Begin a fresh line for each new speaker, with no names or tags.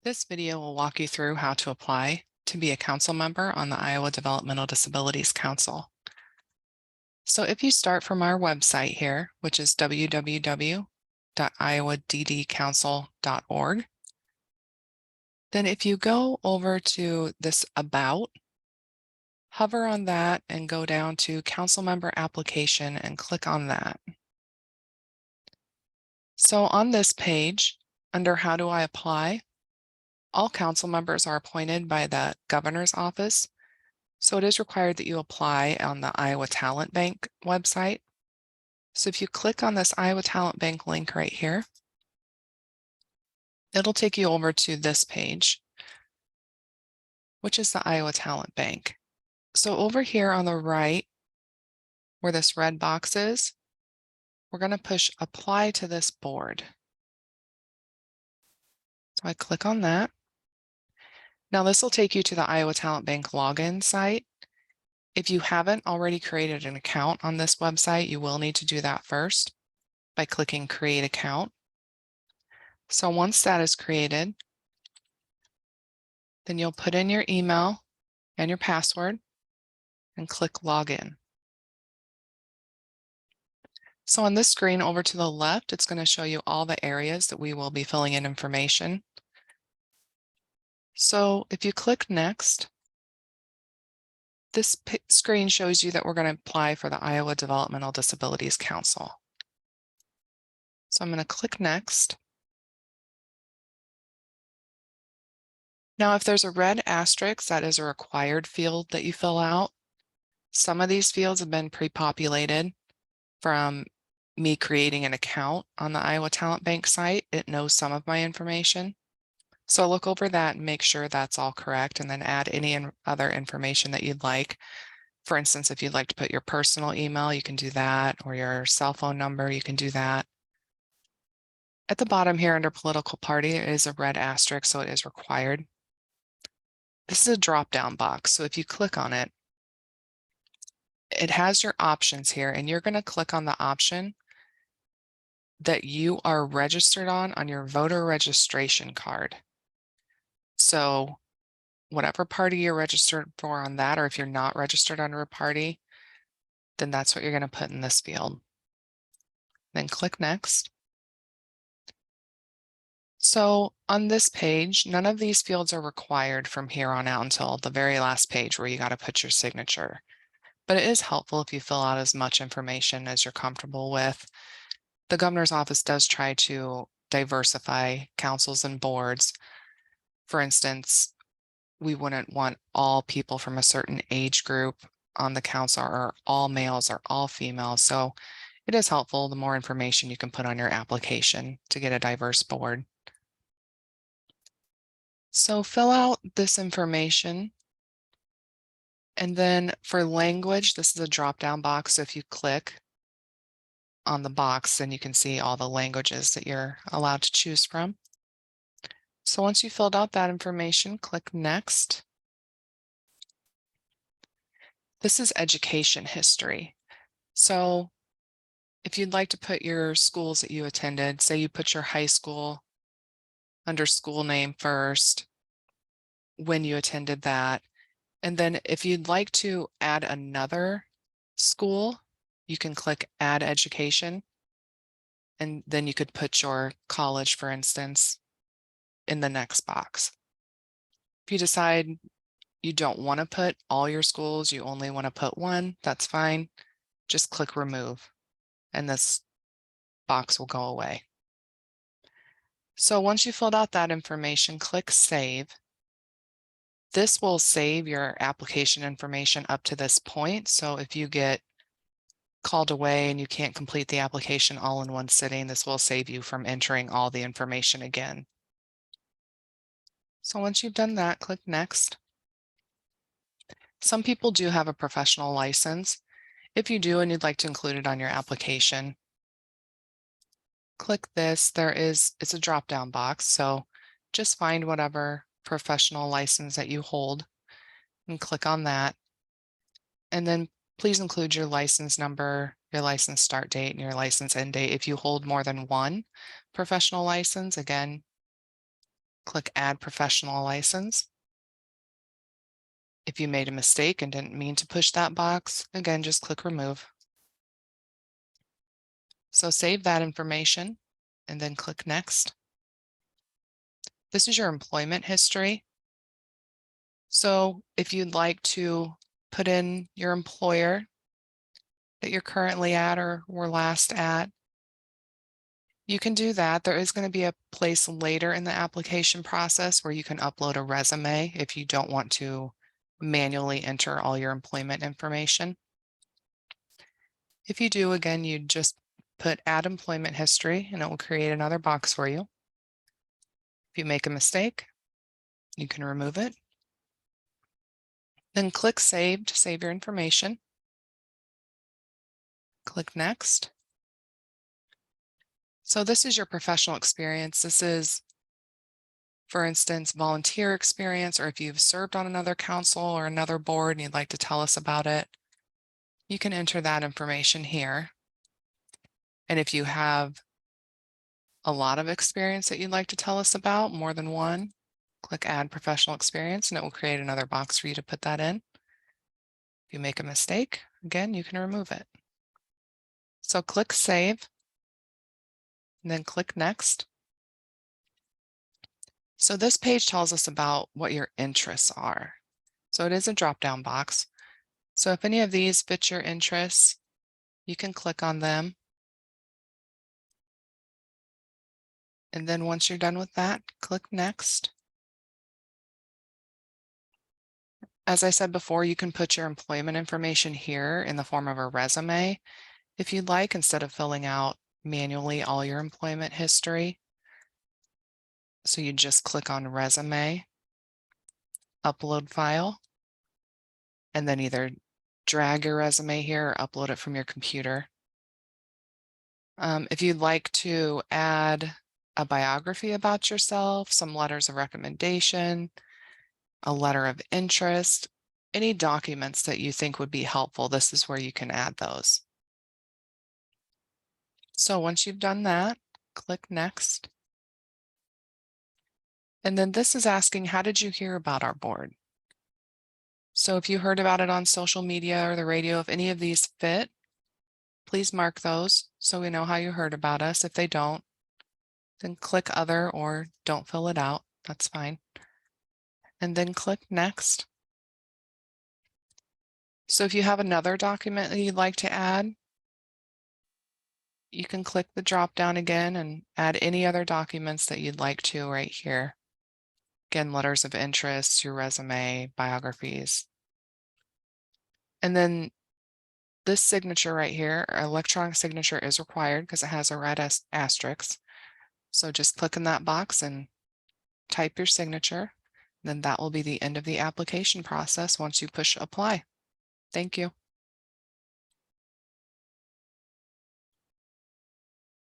This video will walk you through how to apply to be a council member on the Iowa Developmental Disabilities Council. So if you start from our website here, which is www.iowaddcouncil.org, then if you go over to this About, hover on that and go down to Council Member Application and click on that. So on this page, under How do I apply, all council members are appointed by the governor's office. So it is required that you apply on the Iowa Talent Bank website. So if you click on this Iowa Talent Bank link right here, it'll take you over to this page, which is the Iowa Talent Bank. So over here on the right, where this red box is, we're going to push apply to this board. So I click on that. Now this will take you to the Iowa Talent Bank login site. If you haven't already created an account on this website, you will need to do that first by clicking Create Account. So once that is created, then you'll put in your email and your password and click Login. So on this screen over to the left, it's going to show you all the areas that we will be filling in information. So if you click Next, this screen shows you that we're going to apply for the Iowa Developmental Disabilities Council. So I'm going to click Next. Now, if there's a red asterisk, that is a required field that you fill out. Some of these fields have been pre-populated from me creating an account on the Iowa Talent Bank site. It knows some of my information. So look over that and make sure that's all correct, and then add any other information that you'd like. For instance, if you'd like to put your personal email, you can do that, or your cell phone number, you can do that. At the bottom here under political party, it is a red asterisk, so it is required. This is a drop-down box, so if you click on it, it has your options here, and you're going to click on the option that you are registered on your voter registration card. So whatever party you're registered for on that, or if you're not registered under a party, then that's what you're going to put in this field. Then click Next. So on this page, none of these fields are required from here on out until the very last page where you got to put your signature. But it is helpful if you fill out as much information as you're comfortable with. The governor's office does try to diversify councils and boards. For instance, we wouldn't want all people from a certain age group on the council, or all males or all females. So it is helpful the more information you can put on your application to get a diverse board. So fill out this information. And then for language, this is a drop-down box. So if you click on the box, then you can see all the languages that you're allowed to choose from. So once you filled out that information, click Next. This is education history. So if you'd like to put your schools that you attended, say you put your high school under school name first, when you attended that, and then if you'd like to add another school, you can click Add Education, and then you could put your college, for instance, in the next box. If you decide you don't want to put all your schools, you only want to put one, that's fine. Just click Remove, and this box will go away. So once you filled out that information, click Save. This will save your application information up to this point. So if you get called away and you can't complete the application all in one sitting, this will save you from entering all the information again. So once you've done that, click Next. Some people do have a professional license. If you do and you'd like to include it on your application, click this. It's a drop-down box, so just find whatever professional license that you hold and click on that. And then please include your license number, your license start date, and your license end date. If you hold more than one professional license, again, Click Add Professional License. If you made a mistake and didn't mean to push that box, again, just click Remove. So save that information and then click Next. This is your employment history. So if you'd like to put in your employer that you're currently at or were last at, you can do that. There is going to be a place later in the application process where you can upload a resume if you don't want to manually enter all your employment information. If you do, again, you just put Add Employment History and it will create another box for you. If you make a mistake, you can remove it. Then click Save to save your information. Click Next. So this is your professional experience. This is, for instance, volunteer experience, or if you've served on another council or another board and you'd like to tell us about it, you can enter that information here. And if you have a lot of experience that you'd like to tell us about, more than one, click Add Professional Experience and it will create another box for you to put that in. If you make a mistake, again, you can remove it. So click Save and then click Next. So this page tells us about what your interests are. So it is a drop-down box. So if any of these fit your interests, you can click on them. And then once you're done with that, click Next. As I said before, you can put your employment information here in the form of a resume if you'd like, instead of filling out manually all your employment history. So you just click on Resume, Upload File, and then either drag your resume here or upload it from your computer. If you'd like to add a biography about yourself, some letters of recommendation, a letter of interest, any documents that you think would be helpful, this is where you can add those. So once you've done that, click Next. And then this is asking, how did you hear about our board? So if you heard about it on social media or the radio, if any of these fit, please mark those so we know how you heard about us. If they don't, then click Other or don't fill it out. That's fine. And then click Next. So if you have another document that you'd like to add, you can click the drop down again and add any other documents that you'd like to right here. Again, letters of interest, your resume, biographies. And then this signature right here, electronic signature, is required because it has a red asterisk. So just click in that box and type your signature. Then that will be the end of the application process once you push Apply. Thank you.